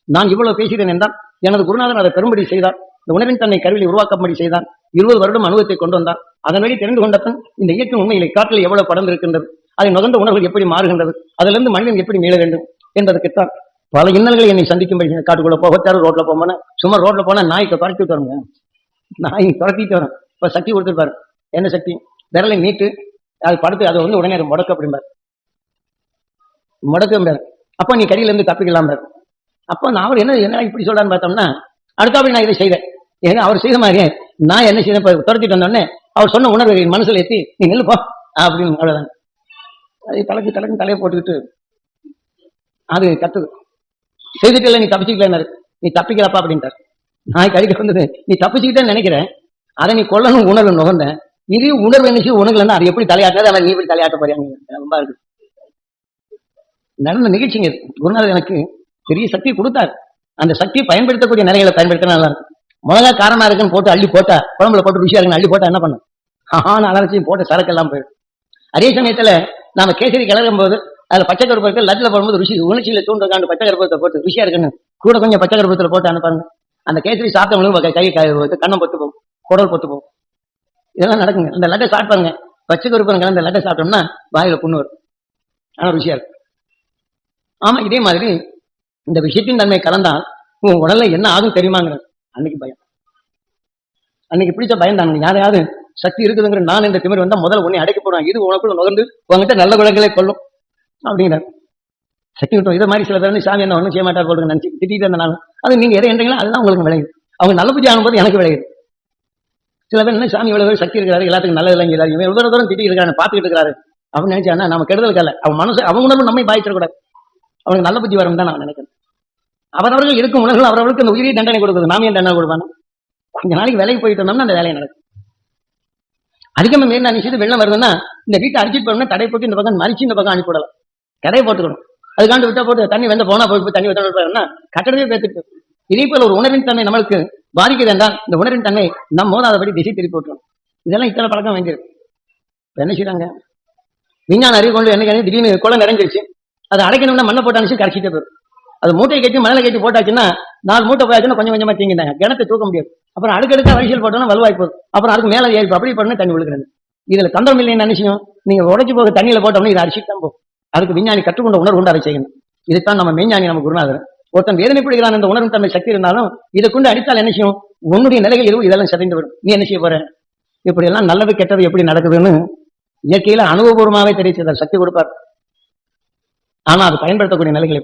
நான் இவ்வளவு பேசுகிறேன் என்றால் எனது குருநாதன் அதை பெரும்படி செய்தார். இந்த உணர்வின் தன்னை கருவியில் உருவாக்கும்படி செய்தான். 20 வருடம் அனுபவத்தை கொண்டு வந்தார். அதன் வழி தெரிந்து கொண்டப்பன் இந்த இயற்கை உண்மையிலே காற்றில் எவ்வளவு படர்ந்திருக்கின்றது, அதை நுகர்ந்த உணர்வுகள் எப்படி மாறுகின்றது, அதிலிருந்து மனிதன் எப்படி மீள வேண்டும் என்பதற்குத்தான் பல இன்னல்களை என்னை சந்திக்கும்படி காட்டுக்குள்ள போகத்தாரு. ரோட்ல போனா சும்மா ரோட்ல போனா நாய்க்கு துரத்திட்டு வருங்க, நாய் துரத்திட்டு வரும். இப்ப சக்தி கொடுத்துருப்பாரு. என்ன சக்தி? விரலை நீட்டு அது படுத்து அதை வந்து உடனே முடக்க அப்படிம்பாரு, முடக்க. அப்ப நீ கடியில இருந்து தப்பிக்கலாம். அப்ப நான் அவர் என்ன இப்படி சொல்றான்னு பார்த்தோம்னா, அடுத்தாப்படி நான் இதை செய்தேன். ஏன்னா அவர் செய்த மாதிரியே நான் என்ன செய்த துரத்திட்டு வந்தோடனே அவர் சொன்ன உணர்வு மனசுல ஏற்றி நீ நெல்லுப்பா அப்படின்னு அவ்வளவுதான். அது தலைக்கு தலையை போட்டுக்கிட்டு அது கத்துது. செய்துட்டு இல்லை, நீ தப்பிச்சுக்கல, நீ தப்பிக்கலப்பா அப்படின்ட்டார். நாய் கடிக்க வந்தது நீ தப்பிச்சுக்கிட்டேன்னு நினைக்கிறேன், அதை நீ கொல்லணும் உணர்வு நுகர்ந்த இது உணர்வு என்ன உணர்வுல அது எப்படி தலையாட்டாது, அவன் நீ எப்படி தலையாட்ட போறியாங்க. ரொம்ப இருக்கு நடந்த நிகழ்ச்சிங்க. குருநாதர் எனக்கு பெரிய சக்தி கொடுத்தார். அந்த சக்தியை பயன்படுத்தக்கூடிய நிலைகளை பயன்படுத்தினா நல்லா இருக்கும். மிளகா காரமா இருக்குன்னு போட்டு அள்ளி போட்டா, குழம்புல போட்டு ருசியா இருக்குன்னு அள்ளி போட்டா என்ன பண்ணும்? அலர்ச்சியும் போட்டு சரக்கெல்லாம் போயிடும். அதே சமயத்துல நாம கேசரி கிளறும் போது அதுல பச்சை கருப்பத்தை லட்டுல போடும்போது ருசி உணர்ச்சியில தூண்டுறக்காண்டு பச்சை கருப்பத்தை போட்டு ருசியா இருக்குன்னு கூட கொஞ்சம் பச்சை கருப்பத்துல போட்டு அனுப்பாருங்க. அந்த கேசரி சாப்பிட்டவங்களும் கை கண்ணம் பொத்து போகும், குடல் பொத்து போகும். இதெல்லாம் நடக்குங்க. அந்த லட்டை சாப்பிட்டாங்க பச்சை கருப்பம் கலந்த லட்டை சாப்பிட்டோம்னா வாயில புண்ணு வரும், ஆனா ருசியா இருக்கும். ஆமா, இதே மாதிரி இந்த விஷயத்தின் தன்மை கலந்தால் உன் உடல்ல என்ன ஆகும் தெரியுமாங்க. அன்னைக்கு பயம், அன்னைக்கு பிடிச்ச பயம் தான். யாரையாவது சக்தி இருக்குதுங்கிற நான் இந்த திமிர் வந்தா முதல்ல உன்னை அடைக்க போடுவாங்க, இது உனக்குள்ள நுகர்ந்து உங்ககிட்ட நல்ல குணங்களை கொள்ளும் அப்படிங்கிறார். சக்தி விட்டோம். இதை மாதிரி சில பேர் சாமி என்ன ஒன்றும் செய்ய மாட்டார் போடுங்க நினைச்சு திட்டிட்டு இருந்தாலும் அது நீங்க எதை என்றீங்களோ அதுதான் உங்களுக்கு விளையுது. அவங்க நல்ல புத்தி ஆகும்போது எனக்கு விளையுது. சில பேர் என்ன சாமி எவ்வளவு சக்தி இருக்கிறாரு, எல்லாத்துக்கும் நல்லது இல்லைங்க, எல்லாரும் எவ்வளவு தூரம் திட்டி இருக்காரு பார்த்துக்கிட்டு இருக்காரு அப்படின்னு நினைச்சாங்கன்னா நம்ம கெடுதலுக்கு அல்ல, அவன் மனசு அவங்க உணர்வு நம்மை பாதிச்சிடக்கூடாது. அவனுக்கு நல்ல புத்தி வரும் தான் நான் நினைக்கிறேன். அவரவர்கள் இருக்கும் உணர்வுகள் அவரவர்களுக்கு இந்த உயிரியை தண்டனை கொடுக்குது. நாம ஏன் தண்டனை கொடுப்பானா? கொஞ்ச நாளைக்கு வேலைக்கு போயிட்டு இருந்தோம்னா அந்த வேலையை நடக்கும். அதிகமாக மேல் நினைச்சது வெள்ளம் வருதுன்னா இந்த வீட்டை அடிச்சிட்டு போகணும்னா தடை போட்டு இந்த பக்கம் மறிச்சு இந்த பக்கம் அனுப்பிவிடலாம், கடையை போட்டுக்கணும். அதுக்காண்டு விட்டா போட்டு தண்ணி வந்து போனா போய் தண்ணி விட்டா கட்டடவே பேத்துட்டு. இதே போல ஒரு உணர்வின் தன்மை நம்மளுக்கு பாதிக்குது என்றால் இந்த உணர்வின் தன்மை நம்ம மோதாதபடி திசை திருப்பி விட்டுரும். இதெல்லாம் இத்தனை பழக்கம் வாங்கியிருக்கு. என்ன செய்யறாங்க? விஞ்ஞான அறிவு கொண்டு என்ன திடீர்னு குளம் நிறைஞ்சிருச்சு, அதை அடைக்கணும்னா மண்ணை போட்டு அனுப்பிச்சு கரைச்சிட்டே போயிடும். அது மூட்டையை கட்டி மணலை கட்டி போட்டாச்சுன்னா 4 மூட்டை போயாச்சுன்னா கொஞ்சம் கொஞ்சமா தீங்கிட்டாங்க, கிணத்தை தூக்க முடியாது. அப்புறம் அடுக்கடுக்கா வரிசையில் போட்டோம்னா வலுவாய் போகுது. அப்புறம் அதுக்கு மேலே ஏறி அப்படி பண்ண தண்ணி விழுக்கிறது. இதுல தந்திரம் இல்லைன்னு நினைச்சியும் நீங்க உடைச்சு போக தண்ணியில போட்டோம்னா இதை அரிசிட்டு தான் போகும். அதுக்கு விஞ்ஞானி கற்றுக்கொண்ட உணர்வு கொண்டு அதை செய்யணும். இதைத்தான் நம்ம மெய்ஞானி நம்ம குருநாதர். ஒருத்தன் வேதனைப்படுகிறான் இந்த உணர்வு தன்மை சக்தி இருந்தாலும் இதை கொண்டு அடித்தால் என்ன செய்யும்? உன்னுடைய நிலைகள் எதுவும் இதெல்லாம் சிதைந்து வரும். நீ என்ன செய்ய போற? இப்படி எல்லாம் நல்லது கெட்டது எப்படி நடக்குதுன்னு இயற்கையில அனுபவபூர்வமாவே தெரிவிச்சதார் சக்தி கொடுப்பார். ஆனா அது பயன்படுத்தக்கூடிய நிலைகளை